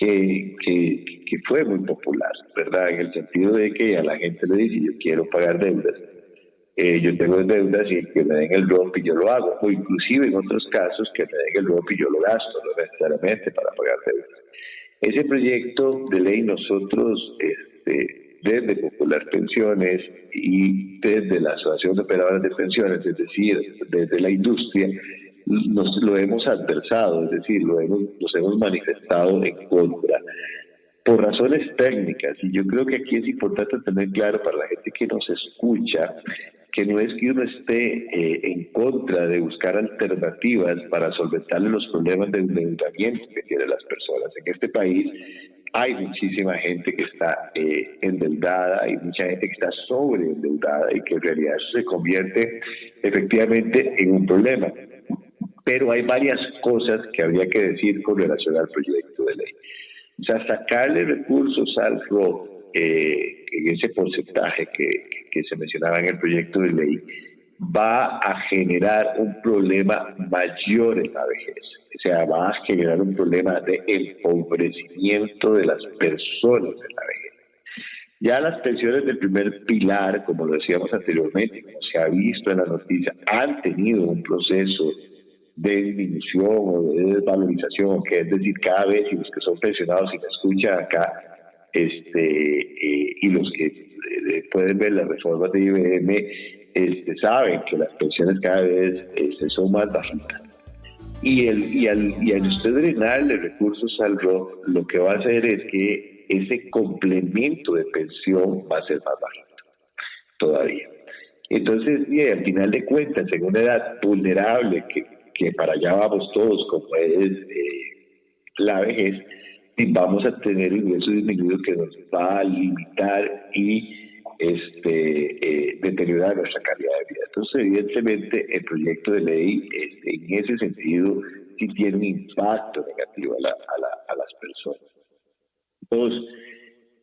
que fue muy popular, ¿verdad? En el sentido de que a la gente le dice, yo quiero pagar deudas, yo tengo deudas y que me den el ROP y yo lo hago, o inclusive en otros casos que me den el ROP y yo lo gasto, no necesariamente para pagar deudas. Ese proyecto de ley nosotros, desde Popular Pensiones y desde la Asociación de Operadoras de Pensiones, es decir, desde la industria, nos lo hemos adversado, es decir, nos hemos manifestado en contra por razones técnicas, y yo creo que aquí es importante tener claro para la gente que nos escucha que no es que uno esté en contra de buscar alternativas para solventarle los problemas de endeudamiento que tienen las personas. En este país hay muchísima gente que está endeudada, hay mucha gente que está sobreendeudada y que en realidad eso se convierte efectivamente en un problema. Pero hay varias cosas que habría que decir con relación al proyecto de ley. O sea, sacarle recursos al ROP en ese porcentaje que se mencionaba en el proyecto de ley va a generar un problema mayor en la vejez. O sea, va a generar un problema de empobrecimiento de las personas en la vejez. Ya las pensiones del primer pilar, como lo decíamos anteriormente, como se ha visto en la noticia, han tenido un proceso de disminución o de desvalorización, que es decir, cada vez, y los que son pensionados y me escuchan acá, y los que pueden ver las reformas de IBM, saben que las pensiones cada vez son más bajitas. Y al usted drenarle recursos al ROP, lo que va a hacer es que ese complemento de pensión va a ser más bajito todavía. Entonces, al final de cuentas, en una edad vulnerable que para allá vamos todos, como es la vejez, vamos a tener ingresos disminuidos que nos va a limitar y deteriorar nuestra calidad de vida. Entonces, evidentemente, el proyecto de ley en ese sentido sí tiene un impacto negativo a las personas. Entonces,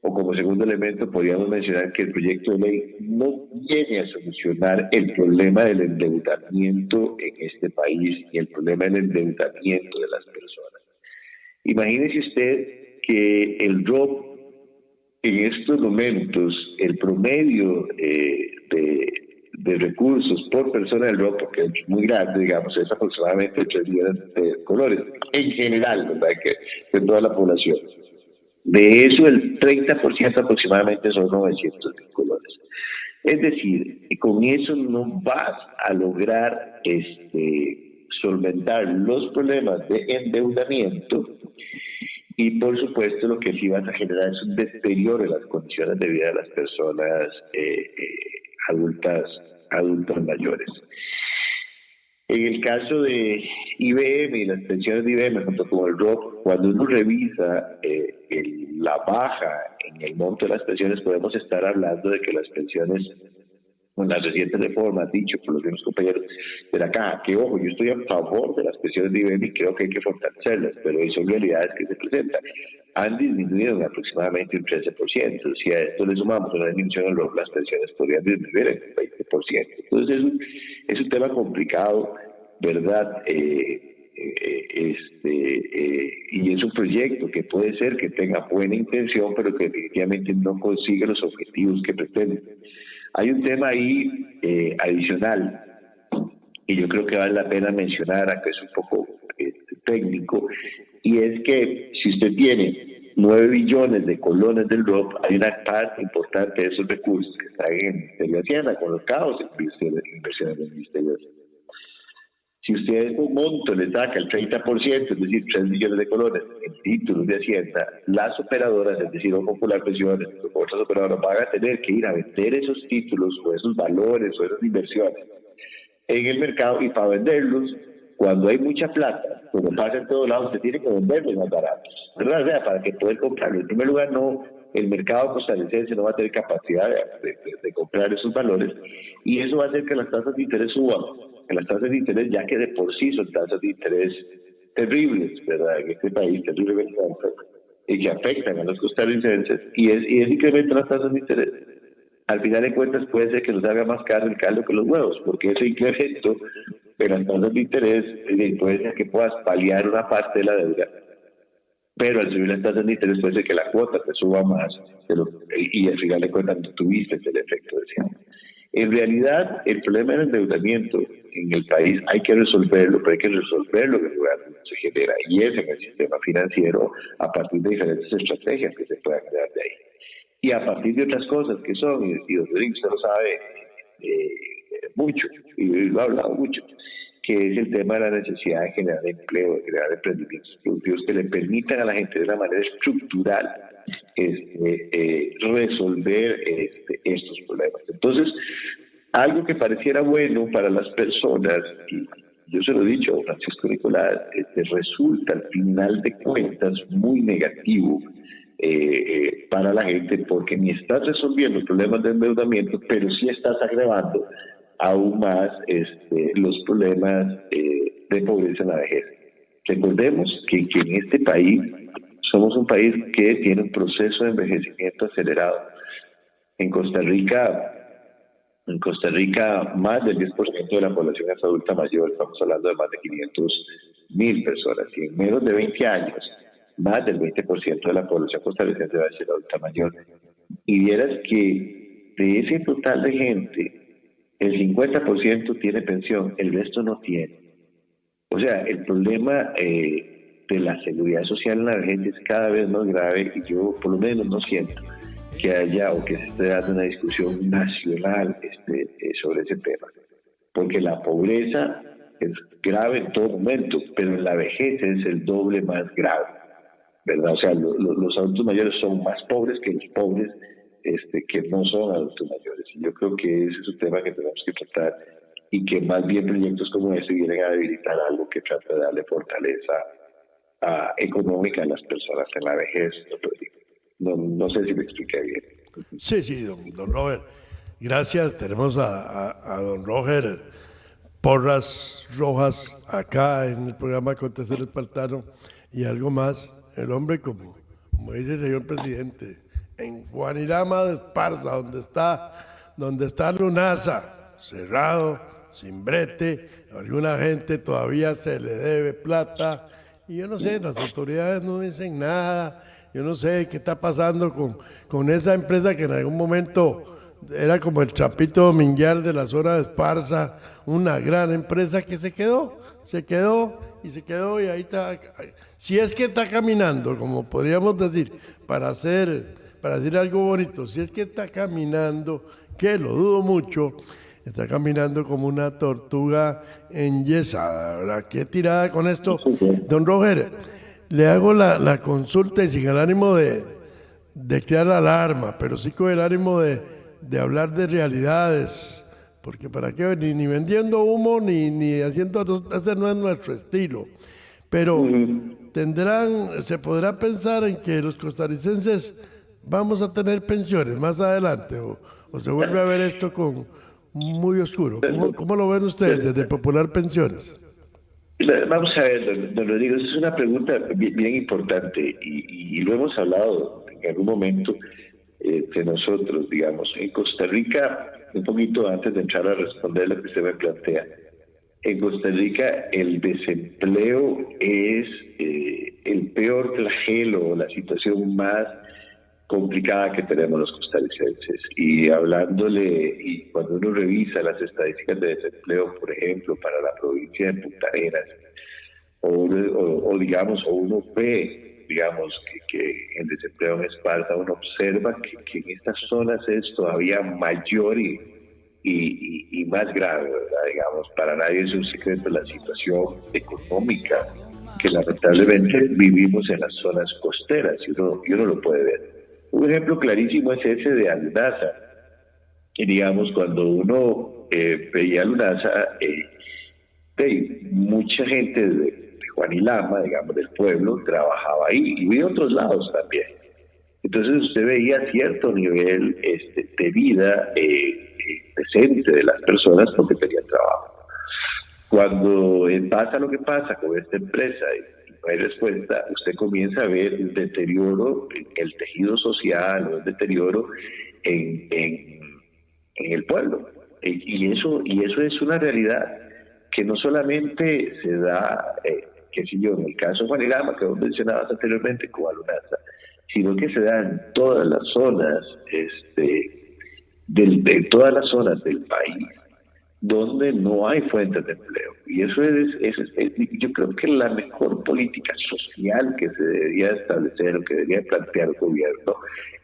o como segundo elemento, podríamos mencionar que el proyecto de ley no viene a solucionar el problema del endeudamiento en este país y el problema del endeudamiento de las personas. Imagínese usted que el ROP en estos momentos, el promedio de recursos por persona del ROP, porque es muy grande, digamos, es aproximadamente 3 millones de colores, en general, ¿verdad? Que de toda la población. De eso, el 30% aproximadamente son 900.000 colores. Es decir, con eso no vas a lograr solventar los problemas de endeudamiento y, por supuesto, lo que sí vas a generar es un deterioro en las condiciones de vida de las personas adultas mayores. En el caso de IBM y las pensiones de IBM junto con el ROP, cuando uno revisa la baja en el monto de las pensiones, podemos estar hablando de que las pensiones, con las recientes reformas, dicho por los mismos compañeros de la Caja, que ojo, yo estoy a favor de las pensiones de IBM y creo que hay que fortalecerlas, pero son realidades que se presentan. Han disminuido en aproximadamente un 13%. Si a esto le sumamos una disminución en ROP, las pensiones podrían disminuir en un 20%. Entonces es un tema complicado, ¿verdad? Y es un proyecto que puede ser que tenga buena intención, pero que definitivamente no consigue los objetivos que pretende. Hay un tema ahí adicional, y yo creo que vale la pena mencionar, aunque es un poco técnico, y es que si usted tiene 9 billones de colones del ROP, hay una parte importante de esos recursos que están en el Ministerio de Hacienda, colocados en inversiones del Ministerio de Hacienda. Si usted a ese monto le saca el 30%, es decir, 3 millones de colones en títulos de Hacienda, las operadoras, es decir, Popular Pensiones, otras operadoras van a tener que ir a vender esos títulos o esos valores o esas inversiones en el mercado, y para venderlos, cuando hay mucha plata, como pasa en todos lados, se tiene que venderlos más baratos, ¿verdad? O sea, para que pueda comprarlo. En primer lugar, el mercado costarricense no va a tener capacidad de comprar esos valores, y eso va a hacer que las tasas de interés suban. Que las tasas de interés, ya que de por sí son tasas de interés terribles, ¿verdad? En este país, terriblemente altas, y que afectan a los costarricenses, y es incremento las tasas de interés. Al final de cuentas puede ser que nos haga más caro el caldo que los huevos, porque ese incremento de las tasas de interés puede ser que puedas paliar una parte de la deuda pero al subir las tasas de interés puede ser que la cuota te suba más y al final de cuentas no tuviste el efecto deseado. En realidad, el problema del endeudamiento en el país hay que resolverlo, pero hay que resolverlo en el lugar donde se genera, y es en el sistema financiero a partir de diferentes estrategias que se puedan crear de ahí. Y a partir de otras cosas que son, y don Rodrigo usted lo sabe mucho, y lo ha hablado mucho, que es el tema de la necesidad de generar empleo, de crear emprendimientos productivos que le permitan a la gente de una manera estructural resolver estos problemas. Entonces, algo que pareciera bueno para las personas, y yo se lo he dicho a Francisco Nicolás, resulta al final de cuentas muy negativo para la gente, porque ni estás resolviendo problemas de endeudamiento, pero sí estás agravando aún más los problemas de pobreza en la vejez. Recordemos que en este país somos un país que tiene un proceso de envejecimiento acelerado. En Costa Rica, más del 10% de la población es adulta mayor, estamos hablando de más de 500,000 personas, y en menos de 20 años, más del 20% de la población costarricense va a ser adulta mayor. Y vieras que de ese total de gente, el 50% tiene pensión, el resto no tiene. O sea, el problema de la seguridad social en la vejez es cada vez más grave, y yo por lo menos no siento que haya o que se esté dando una discusión nacional sobre ese tema. Porque la pobreza es grave en todo momento, pero en la vejez es el doble más grave, ¿verdad? O sea, los adultos mayores son más pobres que los pobres que no son adultos mayores. Y yo creo que ese es un tema que tenemos que tratar, y que más bien proyectos como este vienen a debilitar algo que trata de darle fortaleza económica a las personas en la vejez. No sé si me expliqué bien. Sí, don Roger. Gracias. Tenemos a don Roger Porras Rojas acá en el programa Acontecer Espartano, y algo más. El hombre, como dice el señor presidente, en Juanilama de Esparza, donde está Lunasa, cerrado, sin brete, alguna gente todavía se le debe plata, y yo no sé, las autoridades no dicen nada. Yo no sé qué está pasando con esa empresa que en algún momento era como el Chapito Dominguiar de la zona de Esparza, una gran empresa que se quedó y ahí está. Si es que está caminando, como podríamos decir, para decir algo bonito, si es que está caminando, que lo dudo mucho, está caminando como una tortuga enyesada, ¿verdad? Qué tirada con esto. Don Roger, le hago la consulta, y sin el ánimo de crear alarma, pero sí con el ánimo de hablar de realidades, porque para qué, ni vendiendo humo, ni haciendo, ese no es nuestro estilo. Pero se podrá pensar en que los costarricenses vamos a tener pensiones más adelante, o se vuelve a ver esto con muy oscuro. ¿Cómo lo ven ustedes desde Popular Pensiones? Vamos a ver, don Rodrigo, es una pregunta bien importante, y lo hemos hablado en algún momento entre nosotros, digamos. En Costa Rica, un poquito antes de entrar a responder lo que usted me plantea, en Costa Rica el desempleo es el peor flagelo, la situación más complicada que tenemos los costarricenses. Y cuando uno revisa las estadísticas de desempleo, por ejemplo, para la provincia de Punta Arenas, o uno ve, que el desempleo en Esparta, uno observa que en estas zonas es todavía mayor y más grave, ¿verdad? Digamos, para nadie es un secreto la situación económica que lamentablemente vivimos en las zonas costeras, y uno lo puede ver. Un ejemplo clarísimo es ese de Lunasa. Digamos, cuando uno veía Lunasa, mucha gente de Juanilama, digamos, del pueblo, trabajaba ahí, y de otros lados también. Entonces usted veía cierto nivel de vida decente de las personas porque tenían trabajo. Cuando pasa lo que pasa con esta empresa y no hay respuesta, usted comienza a ver un deterioro en el tejido social, un deterioro en el pueblo. Y eso es una realidad que no solamente se da qué sé yo, en el caso de Juanilama, que vos mencionabas anteriormente, con Alunasa, sino que se da en todas las zonas, de todas las zonas del país, donde no hay fuentes de empleo. Y eso yo creo que la mejor política social que se debería establecer o que debería plantear el gobierno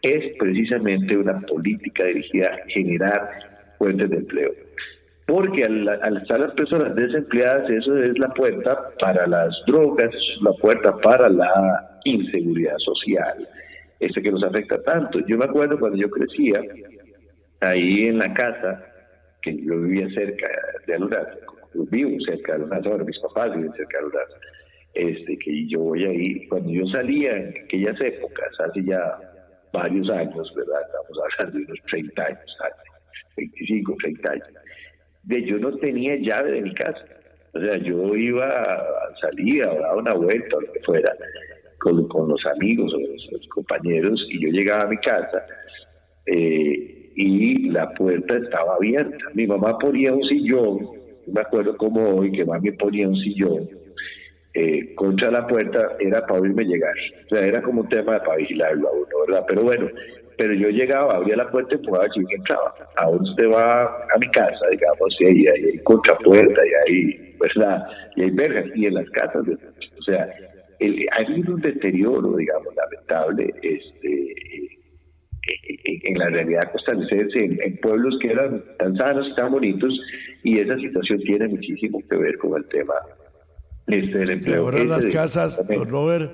es precisamente una política dirigida a generar fuentes de empleo. Porque al estar las personas desempleadas, eso es la puerta para las drogas, es la puerta para la inseguridad social, que nos afecta tanto. Yo me acuerdo cuando yo crecía, ahí en la casa, que yo vivía cerca de Alunasa, vivo cerca de Alunasa, ahora mis papás viven cerca de Alunasa, que yo voy ahí, cuando yo salía en aquellas épocas, hace ya varios años, ¿verdad? Estamos hablando de unos 30 años, 25, 30 años, yo no tenía llave de mi casa. O sea, yo iba a salir, a dar una vuelta o lo que fuera, con los amigos o los compañeros, y yo llegaba a mi casa y la puerta estaba abierta. Mi mamá ponía un sillón, no me acuerdo como hoy, que mami ponía un sillón contra la puerta, era para oírme llegar. O sea, era como un tema para vigilarlo a uno, ¿verdad? Pero bueno, yo llegaba, abría la puerta y empujaba si alguien entraba. Ahora usted va a mi casa, digamos, y hay contrapuerta, y hay, ¿verdad? Y hay verjas, y en las casas, o sea, hay un deterioro, digamos, lamentable, en la realidad costarricense, en pueblos que eran tan sanos y tan bonitos, y esa situación tiene muchísimo que ver con el tema del empleo. Sí, ahora las casas, don Robert,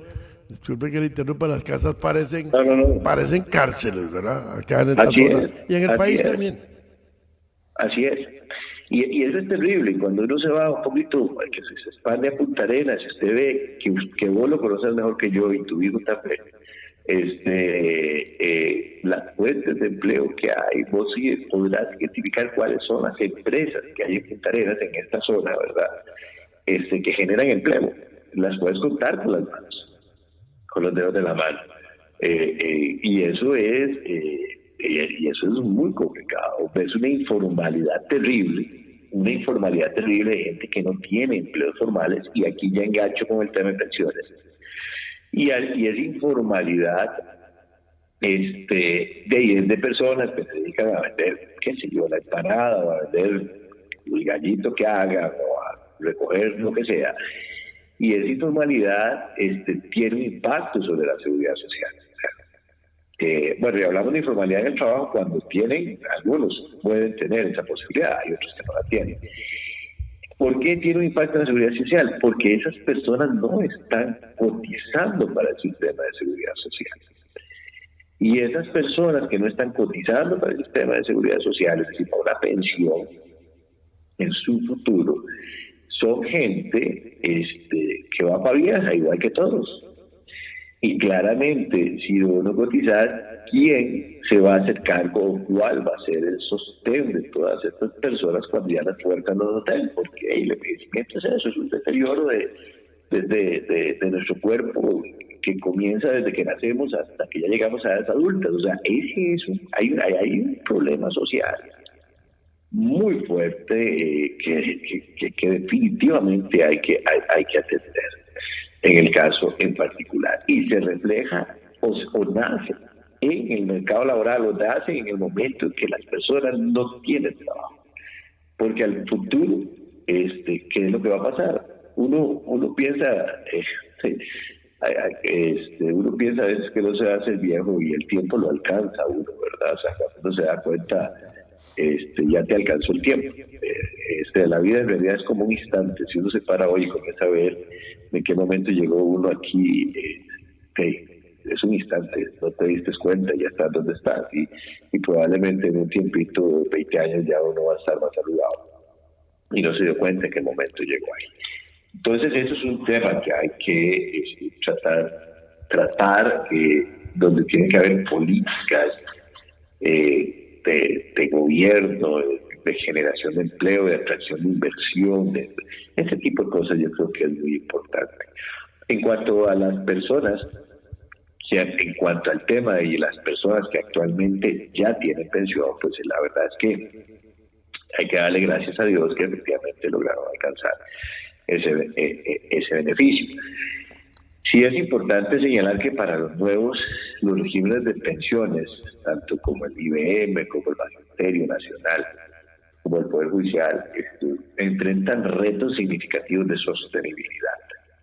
disculpe que le interrumpa, las casas parecen cárceles, ¿verdad? Acá en esta zona. Y en el país también. Así es. Y eso es terrible. Y cuando uno se va un poquito, que se expande a Punta Arenas, usted ve que vos lo conoces mejor que yo y tu hijo también, las fuentes de empleo que hay, vos sí podrás identificar cuáles son las empresas que hay en Punta Arenas, en esta zona, ¿verdad? Que generan empleo. Las puedes contar con las manos, con los dedos de la mano. Y eso es muy complicado. Es una informalidad terrible de gente que no tiene empleos formales, y aquí ya engancho con el tema de pensiones. Y esa informalidad es de personas que se dedican a vender, qué sé yo, la empanada, o a vender el gallito que hagan, o a recoger lo que sea. Y esa informalidad tiene un impacto sobre la seguridad social. Bueno, y hablamos de informalidad en el trabajo cuando algunos pueden tener esa posibilidad, hay otros que no la tienen. ¿Por qué tiene un impacto en la seguridad social? Porque esas personas no están cotizando para el sistema de seguridad social. Y esas personas que no están cotizando para el sistema de seguridad social, es decir, para una pensión en su futuro, son gente que va para vieja, igual que todos. Y claramente, si uno cotizar, ¿quién se va a hacer cargo o cuál va a ser el sostén de todas estas personas cuando ya las puertas no lo tengan? Porque el envejecimiento es eso, es un deterioro de nuestro cuerpo que comienza desde que nacemos hasta que ya llegamos a edades adultas. O sea, hay un problema social muy fuerte que definitivamente hay que atender en el caso en particular, y se refleja o nace en el mercado laboral, o nace en el momento en que las personas no tienen trabajo, porque al futuro ¿qué es lo que va a pasar? Uno piensa uno piensa a veces que no se hace el viejo y el tiempo lo alcanza a uno, ¿verdad? O sea, cuando uno se da cuenta, ya te alcanzó el tiempo. La vida en realidad es como un instante. Si uno se para hoy y comienza a ver en qué momento llegó uno aquí, es un instante, no te diste cuenta, ya estás donde estás, y probablemente en un tiempito, 20 años, ya uno va a estar más saludado y no se dio cuenta en qué momento llegó ahí. Entonces eso es un tema que hay que tratar donde tiene que haber políticas de gobierno, de generación de empleo, de atracción de inversión, ese tipo de cosas. Yo creo que es muy importante. En cuanto a las personas, en cuanto al tema de las personas que actualmente ya tienen pensión, pues la verdad es que hay que darle gracias a Dios que efectivamente lograron alcanzar ese beneficio. Sí es importante señalar que para los regímenes de pensiones, tanto como el IBM, como el Magisterio Nacional, como el Poder Judicial, enfrentan retos significativos de sostenibilidad,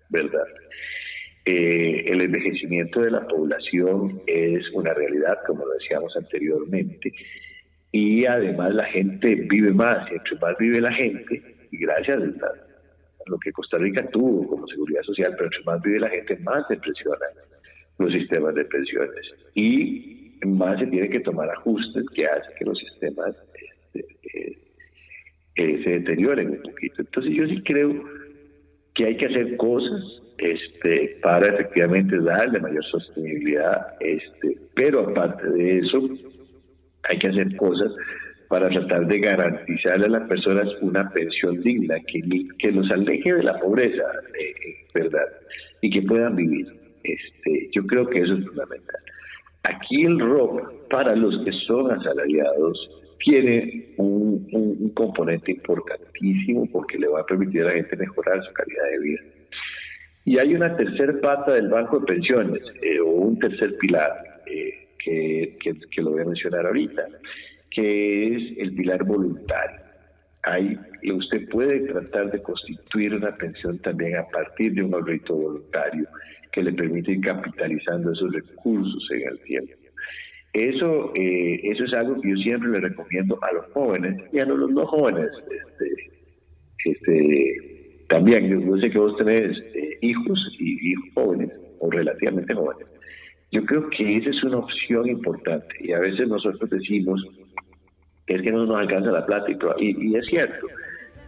¿verdad? El envejecimiento de la población es una realidad, como lo decíamos anteriormente, y además la gente vive más, y entre más vive la gente, y gracias a lo que Costa Rica tuvo como seguridad social, pero entre más vive la gente, más se presionan los sistemas de pensiones, y más se tiene que tomar ajustes que hacen que los sistemas se deterioren un poquito. Entonces yo sí creo que hay que hacer cosas para efectivamente darle mayor sostenibilidad, pero aparte de eso hay que hacer cosas para tratar de garantizarle a las personas una pensión digna que los aleje de la pobreza, ¿verdad? Y que puedan vivir. Yo creo que eso es fundamental. Aquí el ROP, para los que son asalariados, tiene un componente importantísimo porque le va a permitir a la gente mejorar su calidad de vida. Y hay una tercer pata del banco de pensiones, o un tercer pilar, que lo voy a mencionar ahorita, que es el pilar voluntario. Usted puede tratar de constituir una pensión también a partir de un ahorrito voluntario que le permite ir capitalizando esos recursos en el tiempo. Eso es algo que yo siempre le recomiendo a los jóvenes y a los no jóvenes. También, yo sé que vos tenés hijos y hijos jóvenes o relativamente jóvenes. Yo creo que esa es una opción importante y a veces nosotros decimos que es que no nos alcanza la plata y es cierto,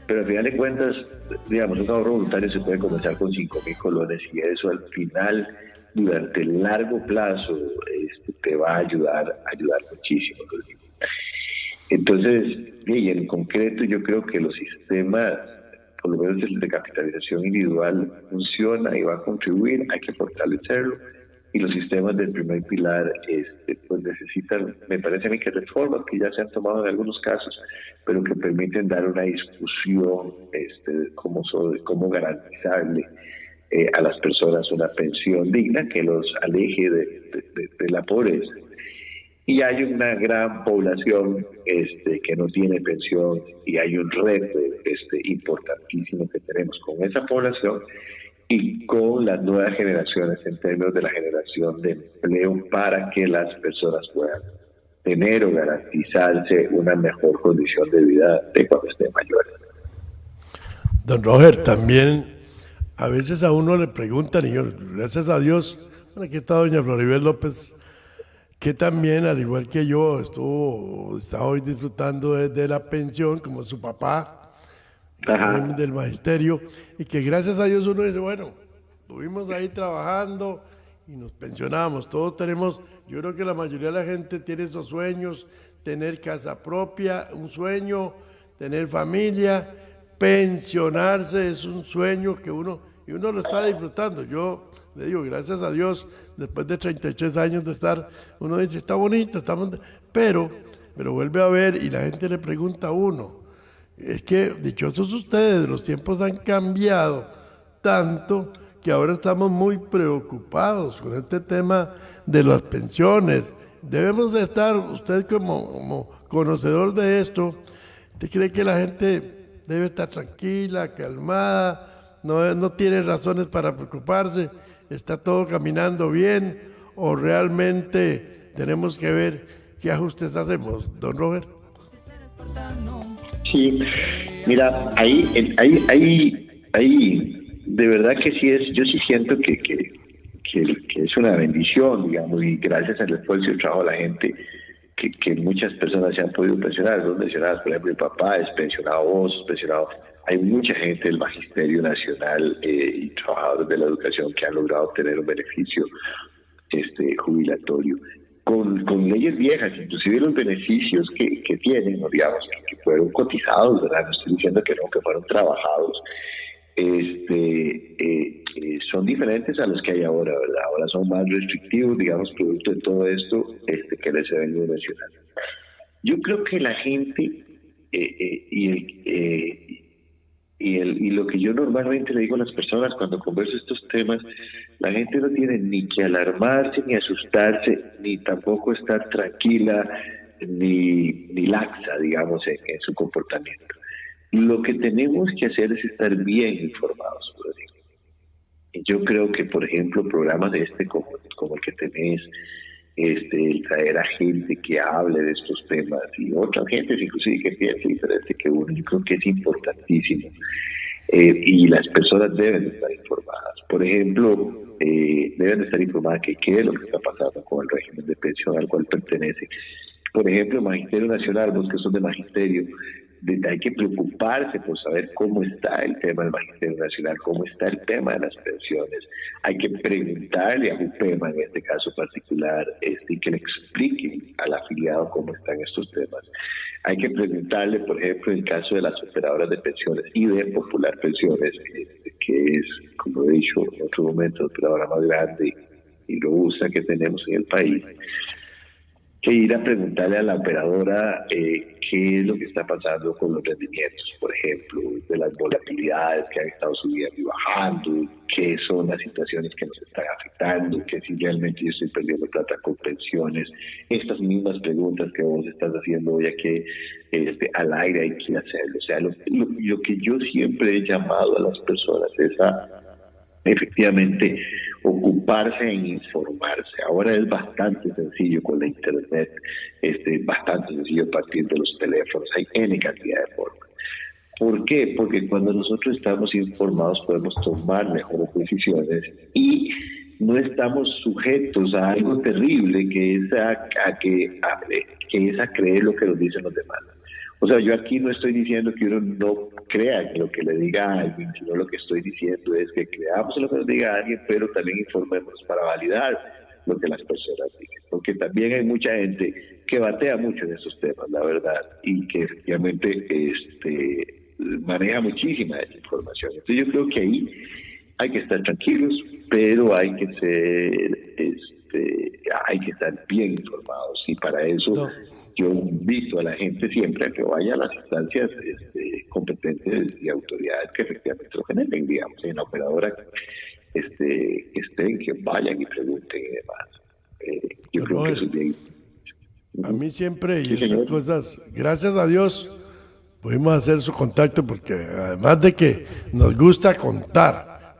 pero al final de cuentas, digamos, un ahorro voluntario se puede comenzar con 5,000 colones y eso al final, durante el largo plazo, te va a ayudar muchísimo. Entonces, y en concreto, yo creo que los sistemas, por lo menos el de capitalización individual, funciona y va a contribuir, hay que fortalecerlo. Y los sistemas del primer pilar pues necesitan, me parece a mí, que reformas que ya se han tomado en algunos casos, pero que permiten dar una discusión de cómo garantizarle a las personas una pensión digna que los aleje de la pobreza. Y hay una gran población que no tiene pensión y hay un reto importantísimo que tenemos con esa población y con las nuevas generaciones en términos de la generación de empleo para que las personas puedan tener o garantizarse una mejor condición de vida de cuando estén mayores. Don Roger, también a veces a uno le preguntan, y yo, gracias a Dios, bueno, aquí está doña Floribel López, que también, al igual que yo, está hoy disfrutando de la pensión, como su papá, del magisterio, y que gracias a Dios uno dice, bueno, estuvimos ahí trabajando y nos pensionamos, todos tenemos, yo creo que la mayoría de la gente tiene esos sueños, tener casa propia, un sueño, tener familia, pensionarse es un sueño que uno lo está disfrutando. Yo le digo, gracias a Dios, después de 33 años de estar, uno dice, está bonito, pero vuelve a ver y la gente le pregunta a uno, es que dichosos ustedes, los tiempos han cambiado tanto que ahora estamos muy preocupados con este tema de las pensiones. Debemos de estar, usted como conocedor de esto, ¿usted cree que la gente debe estar tranquila, calmada, no tiene razones para preocuparse, está todo caminando bien o realmente tenemos que ver qué ajustes hacemos, don Robert? Sí, mira, ahí de verdad que sí yo sí siento que es una bendición, digamos, y gracias al esfuerzo y el trabajo de la gente que muchas personas se han podido pensionar. Son mencionadas, por ejemplo, mi papá es pensionado, vos pensionado. Hay mucha gente del Magisterio Nacional y trabajadores de la educación que han logrado tener un beneficio jubilatorio. Con leyes viejas, inclusive los beneficios que tienen, digamos, que fueron cotizados, ¿verdad? No estoy diciendo que no, que fueron trabajados, son diferentes a los que hay ahora, ¿verdad? Ahora son más restrictivos, digamos, producto de todo esto que les he venido mencionando. Yo creo que la gente y lo que yo normalmente le digo a las personas cuando converso estos temas, la gente no tiene ni que alarmarse, ni asustarse, ni tampoco estar tranquila, ni laxa, digamos, en su comportamiento. Lo que tenemos que hacer es estar bien informados, por decirlo. Y yo creo que, por ejemplo, programas de como el que tenés, el traer a gente que hable de estos temas y otras gentes inclusive que piense diferente que uno, yo creo que es importantísimo. Y las personas deben estar informadas. Por ejemplo, deben estar informadas que qué es lo que está pasando con el régimen de pensión al cual pertenece. Por ejemplo, Magisterio Nacional, vos que son de Magisterio, hay que preocuparse por saber cómo está el tema del Magisterio Nacional, cómo está el tema de las pensiones. Hay que preguntarle a UPEMA, en este caso particular, y que le explique al afiliado cómo están estos temas. Hay que preguntarle, por ejemplo, en el caso de las operadoras de pensiones y de Popular Pensiones, que es, como he dicho en otro momento, la operadora más grande y robusta que tenemos en el país, que ir a preguntarle a la operadora qué es lo que está pasando con los rendimientos, por ejemplo, de las volatilidades que han estado subiendo y bajando, qué son las situaciones que nos están afectando, que si realmente yo estoy perdiendo plata con pensiones. Estas mismas preguntas que vos estás haciendo hoy aquí al aire hay que hacerlo. O sea, lo que yo siempre he llamado a las personas es a efectivamente ocuparse en informarse. Ahora es bastante sencillo con la internet, bastante sencillo a partir de los teléfonos, hay N cantidad de formas. ¿Por qué? Porque cuando nosotros estamos informados podemos tomar mejores decisiones y no estamos sujetos a algo terrible que es a creer lo que nos dicen los demás. O sea, yo aquí no estoy diciendo que uno no crea en lo que le diga a alguien, sino lo que estoy diciendo es que creamos en lo que nos diga alguien, pero también informemos para validar lo que las personas dicen. Porque también hay mucha gente que batea mucho en esos temas, la verdad, y que efectivamente maneja muchísima desinformación. Entonces yo creo que ahí hay que estar tranquilos, pero hay que estar bien informados, y para eso yo invito a la gente siempre a que vaya a las instancias competentes y autoridades que efectivamente lo generen, digamos, en la operadora que vayan y pregunten y demás. Yo creo que eso es bien. A mí siempre, Sí, y estas cosas, gracias a Dios, pudimos hacer su contacto, porque además de que nos gusta contar,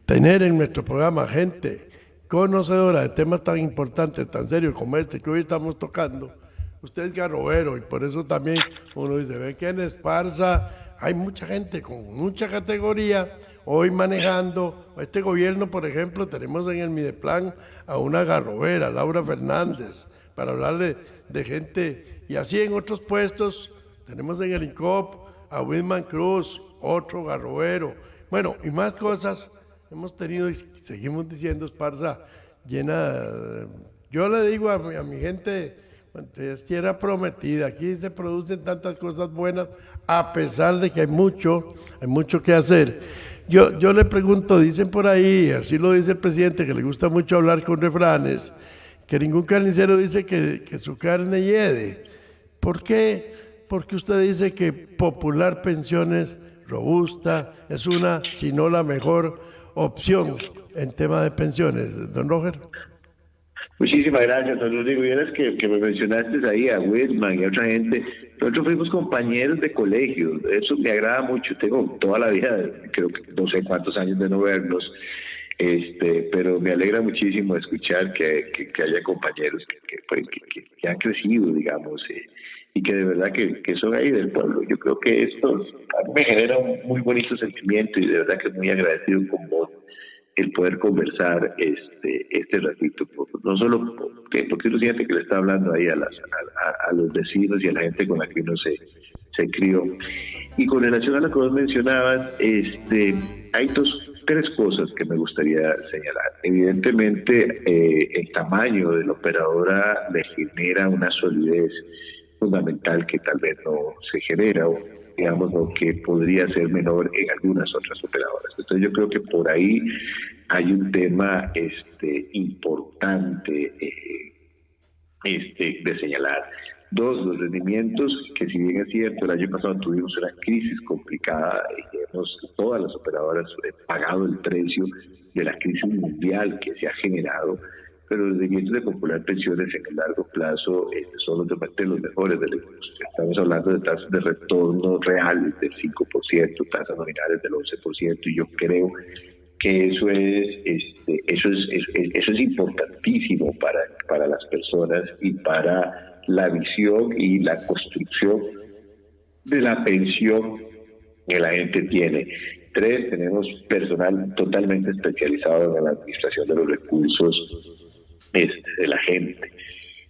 tener en nuestro programa gente conocedora de temas tan importantes, tan serios como este que hoy estamos tocando, usted es garrobero, y por eso también uno dice, ven que en Esparza hay mucha gente con mucha categoría hoy manejando. Este gobierno, por ejemplo, tenemos en el Mideplan a una garrobera, Laura Fernández, para hablarle de gente, y así en otros puestos tenemos en el INCOP a Wilman Cruz, otro garrobero, bueno, y más cosas hemos tenido, y seguimos diciendo, Esparza llena. Yo le digo a mi gente, es tierra prometida, aquí se producen tantas cosas buenas, a pesar de que hay mucho que hacer. Yo le pregunto, dicen por ahí, así lo dice el presidente, que le gusta mucho hablar con refranes, que ningún carnicero dice que su carne hiede. ¿Por qué? Porque usted dice que Popular Pensiones robusta es una, si no la mejor opción en tema de pensiones, don Roger. Muchísimas gracias, don Rodrigo. Y eres que me mencionaste ahí a Whitman y a otra gente. Nosotros fuimos compañeros de colegio, eso me agrada mucho. Tengo toda la vida, creo que no sé cuántos años de no vernos, pero me alegra muchísimo escuchar que haya compañeros que han crecido, digamos, y que de verdad que son ahí del pueblo. Yo creo que esto a mí me genera un muy bonito sentimiento, y de verdad que muy agradecido con vos el poder conversar este ratito, no solo porque uno siente que le está hablando ahí a los vecinos y a la gente con la que uno se crió. Y con relación a lo que vos mencionabas, hay tres cosas que me gustaría señalar. Evidentemente, el tamaño de la operadora le genera una solidez fundamental que tal vez no se genera, o digamos, o que podría ser menor en algunas otras operadoras. Entonces yo creo que por ahí hay un tema importante de señalar. Dos, los rendimientos, que si bien es cierto, el año pasado tuvimos una crisis complicada y todas las operadoras pagado el precio de la crisis mundial que se ha generado, pero los rendimientos de Popular Pensiones en el largo plazo son obviamente los mejores de la industria. Estamos hablando de tasas de retorno reales del 5%, tasas nominales del 11%, y yo creo que eso es importantísimo para las personas y para la visión y la construcción de la pensión que la gente tiene. 3, tenemos personal totalmente especializado en la administración de los recursos de la gente.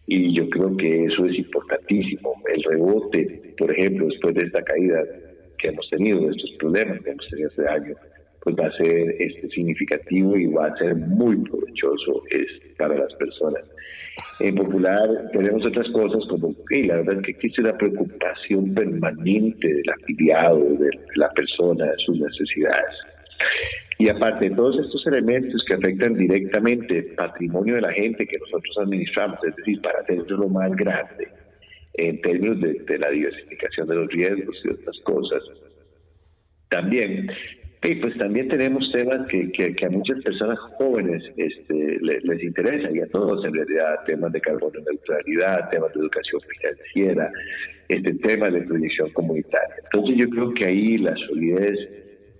Y yo creo que eso es importantísimo. El rebote, por ejemplo, después de esta caída que hemos tenido, de estos problemas que hemos tenido este año, pues va a ser significativo y va a ser muy provechoso para las personas. En Popular tenemos otras cosas como, la verdad es que existe una preocupación permanente del afiliado, de la persona, de sus necesidades. Y aparte de todos estos elementos que afectan directamente el patrimonio de la gente que nosotros administramos, es decir, para hacerlo lo más grande, en términos de la diversificación de los riesgos y otras cosas, también tenemos temas que a muchas personas jóvenes les interesan, y a todos en realidad, temas de carbono neutralidad, temas de educación financiera, temas de proyección comunitaria. Entonces yo creo que ahí la solidez,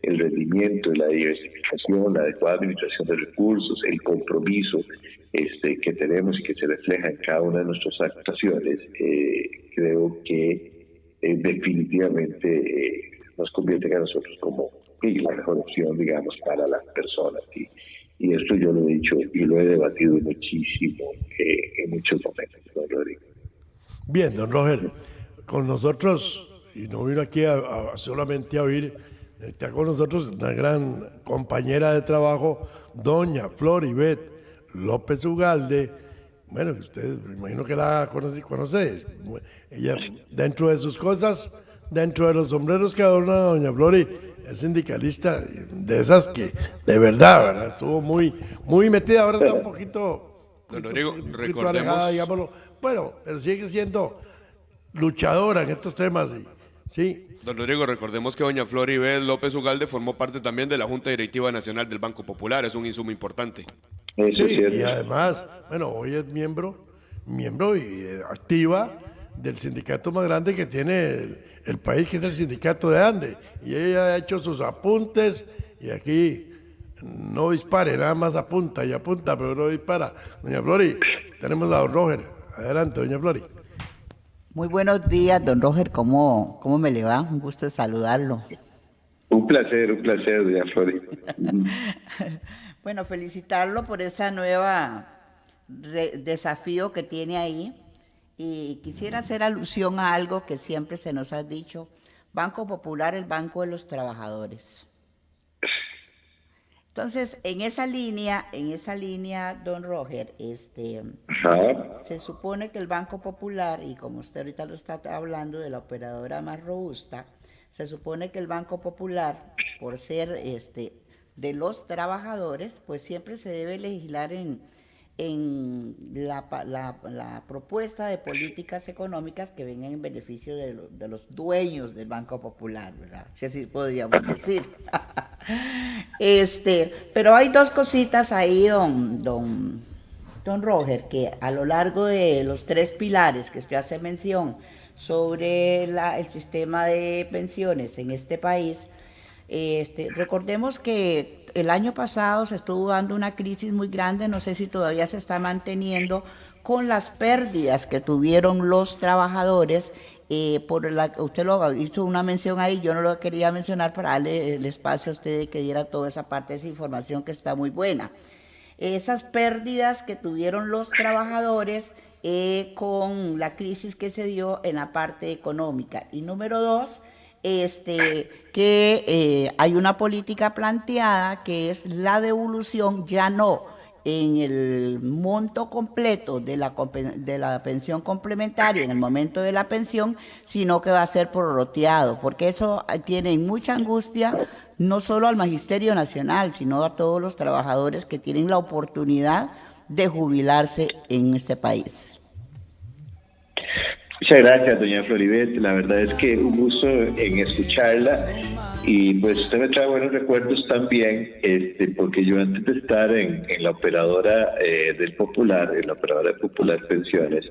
el rendimiento, la diversificación, la adecuada administración de recursos, el compromiso que tenemos y que se refleja en cada una de nuestras actuaciones, creo que definitivamente nos convierten a nosotros como la mejor opción, digamos, para las personas. Y esto yo lo he dicho y lo he debatido muchísimo en muchos momentos, don Rodrigo. Bien, don Roger, con nosotros, y no vino aquí solamente a oír, está con nosotros una gran compañera de trabajo, doña Floribet López Ugalde. Bueno, usted me imagino que la conoce. Ella, dentro de sus cosas, dentro de los sombreros que adorna doña Flori, es sindicalista de esas que, de verdad, estuvo muy metida, ahora está un poquito, don Rodrigo, recordemos, alejada, digámoslo. Bueno, pero sigue siendo luchadora en estos temas, sí. Don Rodrigo, recordemos que doña Floribet López Ugalde formó parte también de la Junta Directiva Nacional del Banco Popular, es un insumo importante. Sí, y además, bueno, hoy es miembro y activa del sindicato más grande que tiene el país, que es el sindicato de Ande, y ella ha hecho sus apuntes, y aquí no dispare, nada más apunta, pero no dispara. Doña Flori, tenemos a don Roger. Adelante, doña Flori. Muy buenos días, don Roger, ¿cómo me le va? Un gusto saludarlo. Un placer, doña Flori. Bueno, felicitarlo por esa nueva desafío que tiene ahí. Y quisiera hacer alusión a algo que siempre se nos ha dicho: Banco Popular, el banco de los trabajadores. Entonces, en esa línea, don Roger, se supone que el Banco Popular, y como usted ahorita lo está hablando de la operadora más robusta, se supone que el Banco Popular, por ser de los trabajadores, pues siempre se debe legislar en la propuesta de políticas económicas que vengan en beneficio de los dueños del Banco Popular, ¿verdad? Si así podríamos decir. Pero hay dos cositas ahí, don Roger, que a lo largo de los 3 pilares que usted hace mención sobre el sistema de pensiones en este país, recordemos que el año pasado se estuvo dando una crisis muy grande, no sé si todavía se está manteniendo, con las pérdidas que tuvieron los trabajadores. Usted lo hizo una mención ahí, yo no lo quería mencionar para darle el espacio a usted de que diera toda esa parte de esa información que está muy buena. Esas pérdidas que tuvieron los trabajadores con la crisis que se dio en la parte económica. Y número 2, que hay una política planteada que es la devolución, ya no en el monto completo de la pensión complementaria en el momento de la pensión, sino que va a ser prorrateado, porque eso tiene mucha angustia no solo al Magisterio Nacional, sino a todos los trabajadores que tienen la oportunidad de jubilarse en este país. Muchas gracias, doña Floribet. La verdad es que un gusto en escucharla y pues usted me trae buenos recuerdos también, porque yo antes de estar en la operadora del Popular, en la operadora de Popular Pensiones,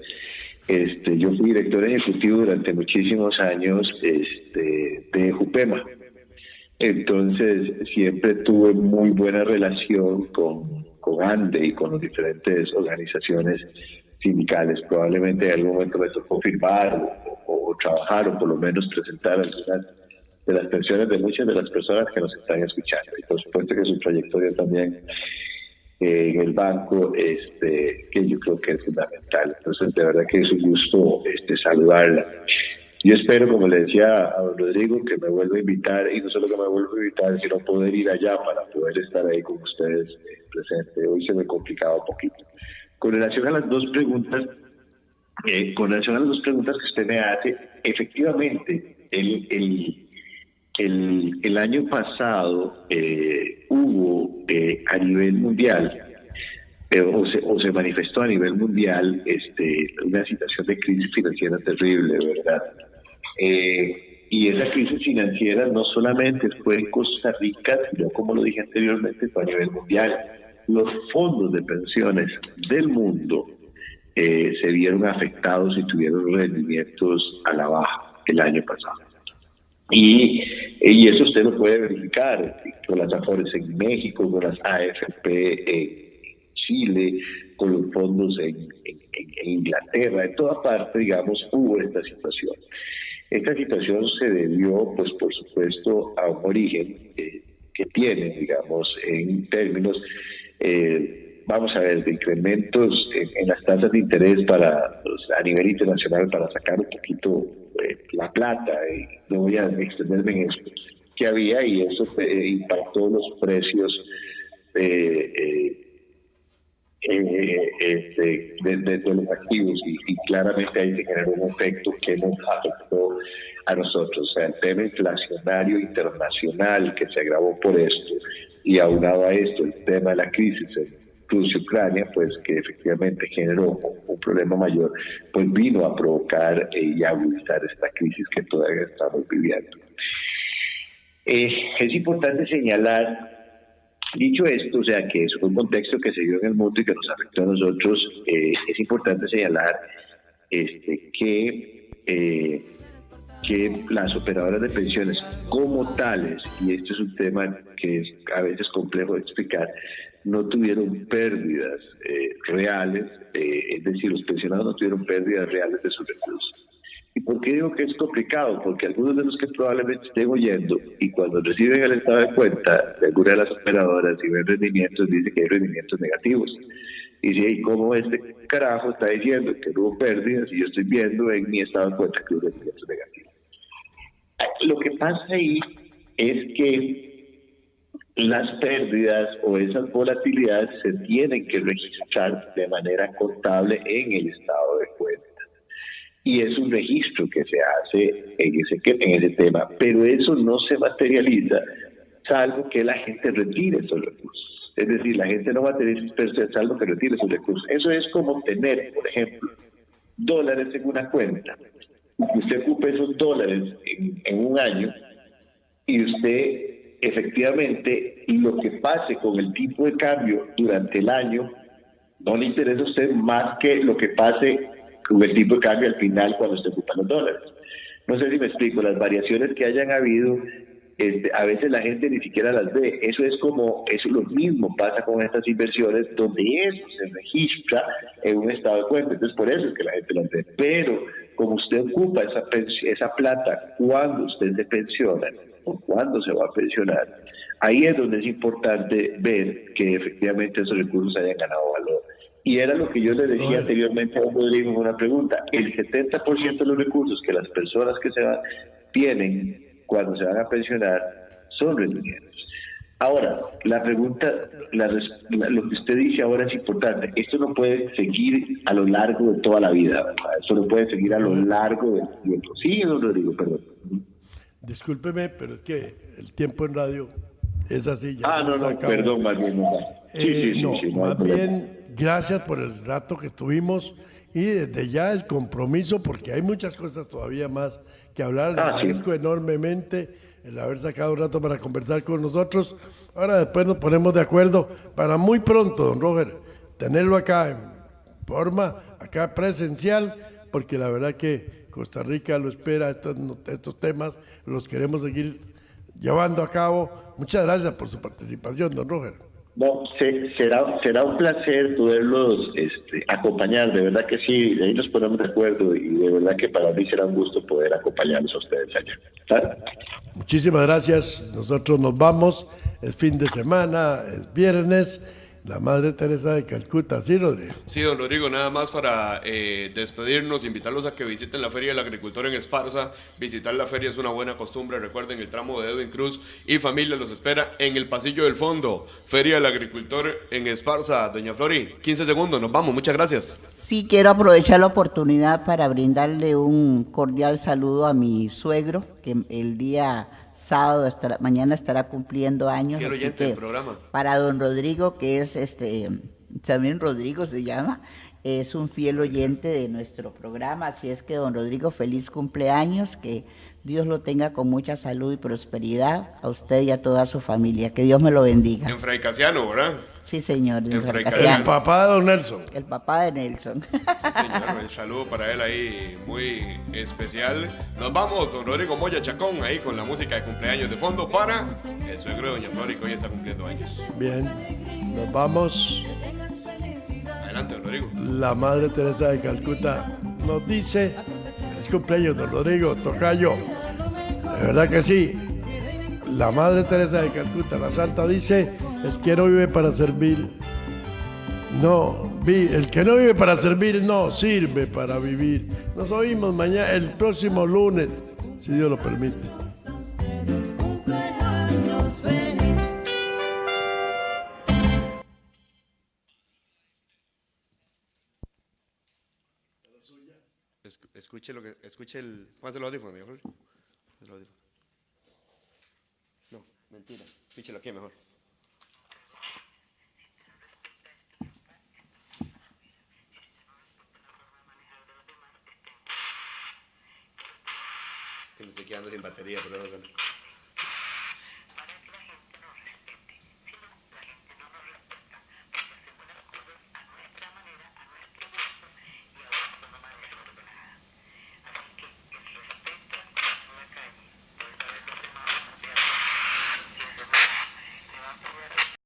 yo fui director ejecutivo durante muchísimos años de Jupema. Entonces siempre tuve muy buena relación con ANDE y con las diferentes organizaciones sindicales. Probablemente en algún momento me tocó firmar o trabajar o por lo menos presentar algunas de las pensiones de muchas de las personas que nos están escuchando. Y por supuesto que su trayectoria también en el banco, que yo creo que es fundamental. Entonces, de verdad que es un gusto saludarla. Yo espero, como le decía a don Rodrigo, que me vuelva a invitar, y no solo que me vuelva a invitar, sino poder ir allá para poder estar ahí con ustedes presente. Hoy se me complicaba un poquito. Con relación a las dos preguntas, que usted me hace, efectivamente, el año pasado hubo a nivel mundial, o se manifestó a nivel mundial una situación de crisis financiera terrible, ¿verdad? Y esa crisis financiera no solamente fue en Costa Rica, sino, como lo dije anteriormente, fue a nivel mundial. Los fondos de pensiones del mundo se vieron afectados y tuvieron rendimientos a la baja el año pasado. Y eso usted lo puede verificar con las AFORES en México, con las AFP en Chile, con los fondos en Inglaterra, en toda parte, digamos, hubo esta situación. Esta situación se debió, pues, por supuesto, a un origen que tiene, digamos, en términos, vamos a ver, de incrementos en las tasas de interés a nivel internacional para sacar un poquito la plata, y no voy a extenderme en esto, que había, y eso impactó los precios de los activos, y claramente ahí se generó un efecto que nos afectó a nosotros. O sea, el tema inflacionario internacional que se agravó por esto, y aunado a esto el tema de la crisis en Rusia y Ucrania, pues que efectivamente generó un problema mayor, pues vino a provocar y agudizar esta crisis que todavía estamos viviendo. Es importante señalar, dicho esto, o sea, que eso fue un contexto que se dio en el mundo y que nos afectó a nosotros. Es importante señalar que las operadoras de pensiones como tales, y este es un tema que es a veces complejo de explicar, no tuvieron pérdidas reales, es decir, los pensionados no tuvieron pérdidas reales de sus recursos. ¿Y por qué digo que es complicado? Porque algunos de los que probablemente estén oyendo, y cuando reciben el estado de cuenta de alguna de las operadoras y ven rendimientos, dicen que hay rendimientos negativos. Y si, ¿y cómo este carajo está diciendo que no hubo pérdidas y yo estoy viendo en mi estado de cuenta que hubo rendimientos negativos? Lo que pasa ahí es que las pérdidas o esas volatilidades se tienen que registrar de manera contable en el estado de cuenta. Y es un registro que se hace en ese tema, pero eso no se materializa salvo que la gente retire esos recursos. Es decir, la gente no va a tener pérdidas salvo que retire esos recursos. Eso es como tener, por ejemplo, dólares en una cuenta. Usted ocupa esos dólares en un año y usted efectivamente lo que pase con el tipo de cambio durante el año no le interesa a usted más que lo que pase con el tipo de cambio al final cuando usted ocupa los dólares. No sé si me explico, las variaciones que hayan habido, a veces la gente ni siquiera las ve. Eso lo mismo pasa con estas inversiones, donde eso se registra en un estado de cuenta. Entonces por eso es que la gente las ve. Pero como usted ocupa esa plata cuando usted se pensiona o cuando se va a pensionar, ahí es donde es importante ver que efectivamente esos recursos hayan ganado valor. Y era lo que yo le decía anteriormente a Rodrigo en una pregunta. El 70% de los recursos que las personas que se van tienen cuando se van a pensionar son rendimientos. Ahora, la pregunta, lo que usted dice ahora es importante. Esto no puede seguir a lo largo de toda la vida, ¿verdad? Esto no puede seguir a lo largo del tiempo. Sí, don Rodrigo, perdón. Discúlpeme, pero es que el tiempo en radio es así. Perdón, más bien. Más bien, gracias por el rato que estuvimos y desde ya el compromiso, porque hay muchas cosas todavía más que hablar. Le Sí. agradezco enormemente el haber sacado un rato para conversar con nosotros. Ahora después nos ponemos de acuerdo para muy pronto, don Roger, tenerlo acá en forma, acá presencial, porque la verdad que Costa Rica lo espera, estos temas los queremos seguir llevando a cabo. Muchas gracias por su participación, don Roger. No, será un placer poderlos acompañar, de verdad que sí, de ahí nos ponemos de acuerdo y de verdad que para mí será un gusto poder acompañarlos a ustedes allá. ¿Está? Muchísimas gracias, nosotros nos vamos, el fin de semana, es viernes, la Madre Teresa de Calcuta, ¿sí, Rodrigo? Sí, don Rodrigo, nada más para despedirnos, invitarlos a que visiten la Feria del Agricultor en Esparza. Visitar la feria es una buena costumbre, recuerden el tramo de Edwin Cruz y familia los espera en el pasillo del fondo. Feria del Agricultor en Esparza. Doña Flori, 15 segundos, nos vamos, muchas gracias. Sí, quiero aprovechar la oportunidad para brindarle un cordial saludo a mi suegro, que el día sábado, mañana estará cumpliendo años. Fiel así oyente que del programa. para don Rodrigo, que es también Rodrigo se llama, es un fiel oyente de nuestro programa, así es que don Rodrigo, feliz cumpleaños, que Dios lo tenga con mucha salud y prosperidad, a usted y a toda su familia, que Dios me lo bendiga. En Fray Casiano, ¿verdad? Sí, señor, en En San Fray Casiano, El papá de don Nelson. el papá de Nelson. Sí, señor, el saludo para él ahí muy especial. Nos vamos, don Rodrigo Moya Chacón, ahí con la música de cumpleaños de fondo para el suegro de doña Flori, que hoy está cumpliendo años. Bien, nos vamos. Adelante, don Rodrigo. La Madre Teresa de Calcuta nos dice, feliz cumpleaños, don Rodrigo, tocayo. De verdad que sí. La Madre Teresa de Calcuta, la Santa, dice, el que no vive para servir, el que no vive para servir, no sirve para vivir. Nos oímos mañana, el próximo lunes, si Dios lo permite. Escuche el. Póngase el audífono, doña Flori. El audífono. No, mentira. Escúchelo aquí mejor. Que me estoy quedando sin batería, pero eso.